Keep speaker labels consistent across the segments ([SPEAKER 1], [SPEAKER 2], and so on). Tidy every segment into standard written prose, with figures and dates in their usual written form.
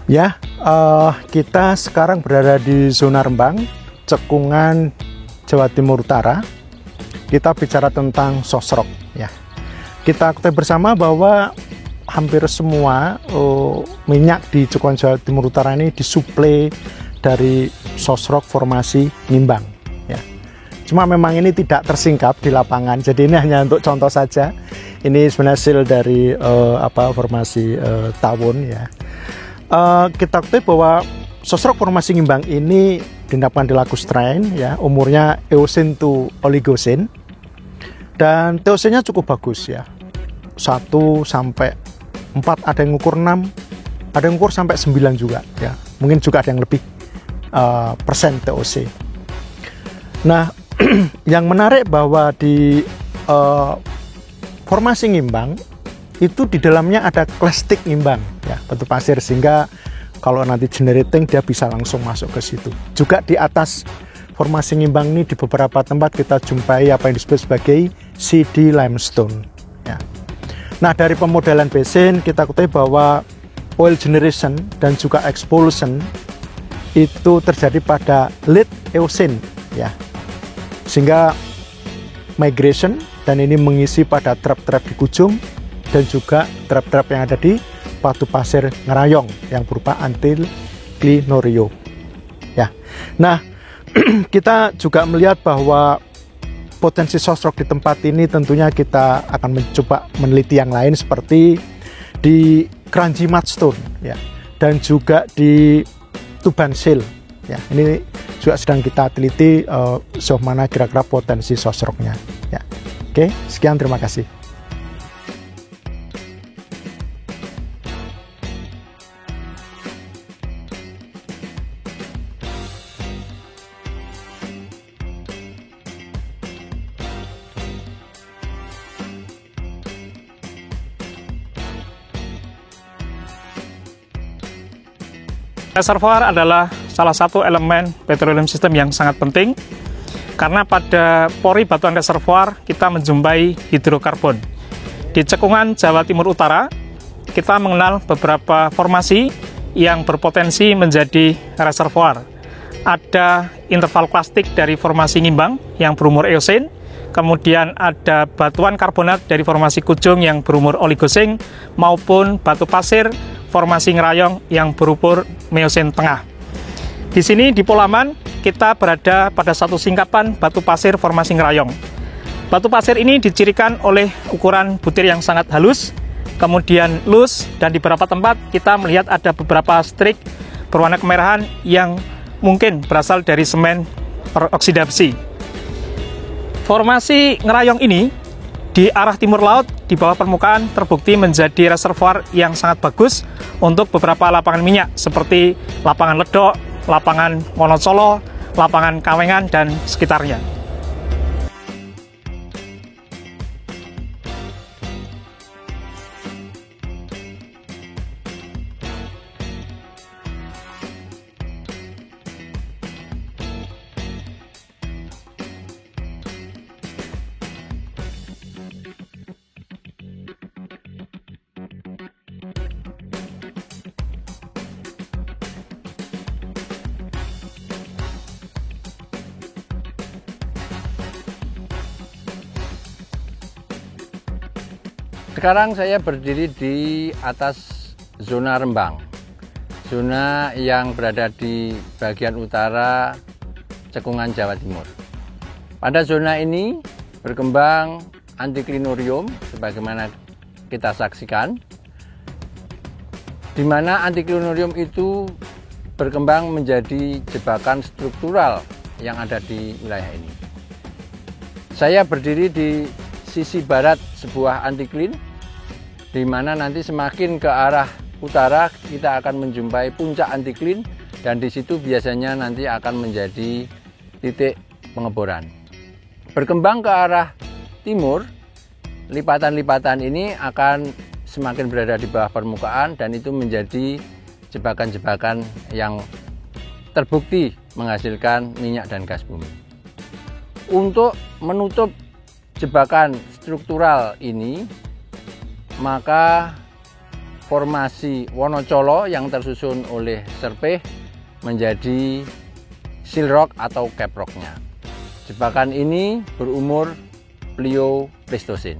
[SPEAKER 1] Ya, kita sekarang berada di zona Rembang, Cekungan, Jawa Timur Utara. Kita bicara tentang sosrok. Ya, kita ketahui bersama bahwa hampir semua minyak di Cekungan Jawa Timur Utara ini disuplai dari sosrok formasi ngimbang. Ya, cuma memang ini tidak tersingkap di lapangan. Jadi ini hanya untuk contoh saja. Ini sebenarnya hasil dari formasi tawon ya. Kita ketahui bahwa sosrok formasi ngimbang ini didapatkan di laku strain ya, umurnya Eosin to Oligocene, dan teosinnya cukup bagus ya, 1 sampai 4, ada yang ukur 6, ada yang ukur sampai 9 juga ya, mungkin juga ada yang lebih persen TOC. Nah, yang menarik bahwa di formasi ngimbang itu di dalamnya ada klastik ngimbang ya, batu pasir, sehingga kalau nanti generating dia bisa langsung masuk ke situ. Juga di atas formasi ngimbang ini di beberapa tempat kita jumpai apa yang disebut sebagai CD limestone ya. Nah, dari pemodelan basin kita ketahui bahwa oil generation dan juga expulsion itu terjadi pada late Eocene ya, sehingga migration dan ini mengisi pada trap-trap di Kujung dan juga trap-trap yang ada di batu pasir ngerayong yang berupa Anticlinorio ya. Nah, kita juga melihat bahwa potensi sosrok di tempat ini tentunya kita akan mencoba meneliti yang lain seperti di Kranji Mudstone ya, dan juga di Tuban Shale ya. Ini juga sedang kita teliti sejauh mana kira-kira potensi sosroknya ya. Oke, sekian, terima kasih.
[SPEAKER 2] Reservoir adalah salah satu elemen petroleum system yang sangat penting karena pada pori batuan reservoir kita menjumpai hidrokarbon. Di Cekungan Jawa Timur Utara kita mengenal beberapa formasi yang berpotensi menjadi reservoir. Ada interval klastik dari formasi ngimbang yang berumur Eocene, kemudian ada batuan karbonat dari formasi Kujung yang berumur Oligocene, maupun batu pasir formasi ngerayong yang berumur Miocene tengah. Di sini di Polaman kita berada pada satu singkapan batu pasir formasi ngerayong. Batu pasir ini dicirikan oleh ukuran butir yang sangat halus, kemudian loose, dan di beberapa tempat kita melihat ada beberapa strik berwarna kemerahan yang mungkin berasal dari semen teroksidasi. Formasi ngerayong ini di arah timur laut di bawah permukaan terbukti menjadi reservoir yang sangat bagus untuk beberapa lapangan minyak seperti lapangan Ledok, lapangan Wonocolo, lapangan Kawengan, dan sekitarnya.
[SPEAKER 3] Sekarang saya berdiri di atas zona Rembang, zona yang berada di bagian utara Cekungan Jawa Timur. Pada zona ini berkembang Anticlinorium sebagaimana kita saksikan, di mana Anticlinorium itu berkembang menjadi jebakan struktural yang ada di wilayah ini. Saya berdiri di sisi barat sebuah antiklin, di mana nanti semakin ke arah utara kita akan menjumpai puncak antiklin, dan di situ biasanya nanti akan menjadi titik pengeboran. Berkembang ke arah timur, lipatan-lipatan ini akan semakin berada di bawah permukaan, dan itu menjadi jebakan-jebakan yang terbukti menghasilkan minyak dan gas bumi. Untuk menutup jebakan struktural ini, maka formasi Wonocolo yang tersusun oleh Serpih menjadi seal rock atau cap rocknya. Jebakan ini berumur Pliocene.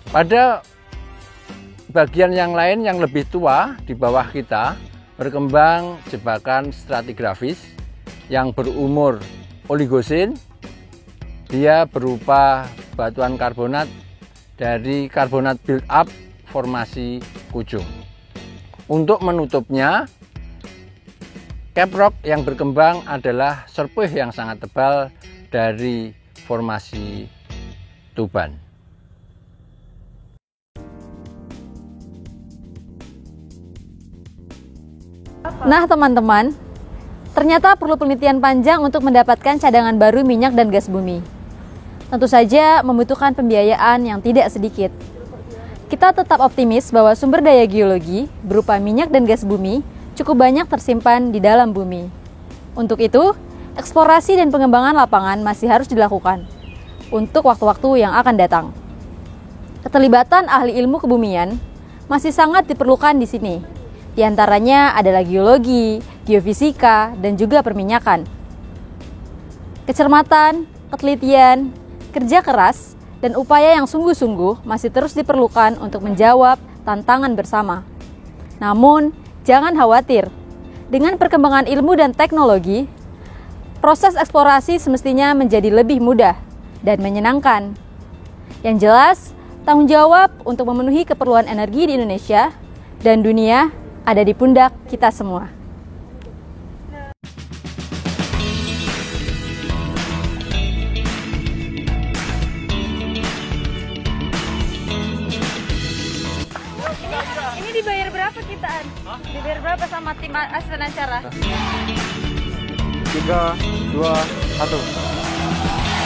[SPEAKER 3] Pada bagian yang lain yang lebih tua di bawah kita berkembang jebakan stratigrafis yang berumur Oligocene. Dia berupa batuan karbonat dari karbonat build up formasi Kujung. Untuk menutupnya, cap rock yang berkembang adalah Serpih yang sangat tebal dari formasi Tuban.
[SPEAKER 4] Nah teman-teman, ternyata perlu penelitian panjang untuk mendapatkan cadangan baru minyak dan gas bumi. Tentu saja membutuhkan pembiayaan yang tidak sedikit. Kita tetap optimis bahwa sumber daya geologi berupa minyak dan gas bumi cukup banyak tersimpan di dalam bumi. Untuk itu, eksplorasi dan pengembangan lapangan masih harus dilakukan untuk waktu-waktu yang akan datang. Keterlibatan ahli ilmu kebumian masih sangat diperlukan di sini. Di antaranya adalah geologi, geofisika, dan juga perminyakan. Kecermatan, ketelitian, kerja keras, dan upaya yang sungguh-sungguh masih terus diperlukan untuk menjawab tantangan bersama. Namun, jangan khawatir. Dengan perkembangan ilmu dan teknologi, proses eksplorasi semestinya menjadi lebih mudah dan menyenangkan. Yang jelas, tanggung jawab untuk memenuhi keperluan energi di Indonesia dan dunia ada di pundak kita semua.
[SPEAKER 5] Ini dibayar berapa kitaan? Dibayar berapa sama tim asisten acara?
[SPEAKER 3] 3, 2, 1.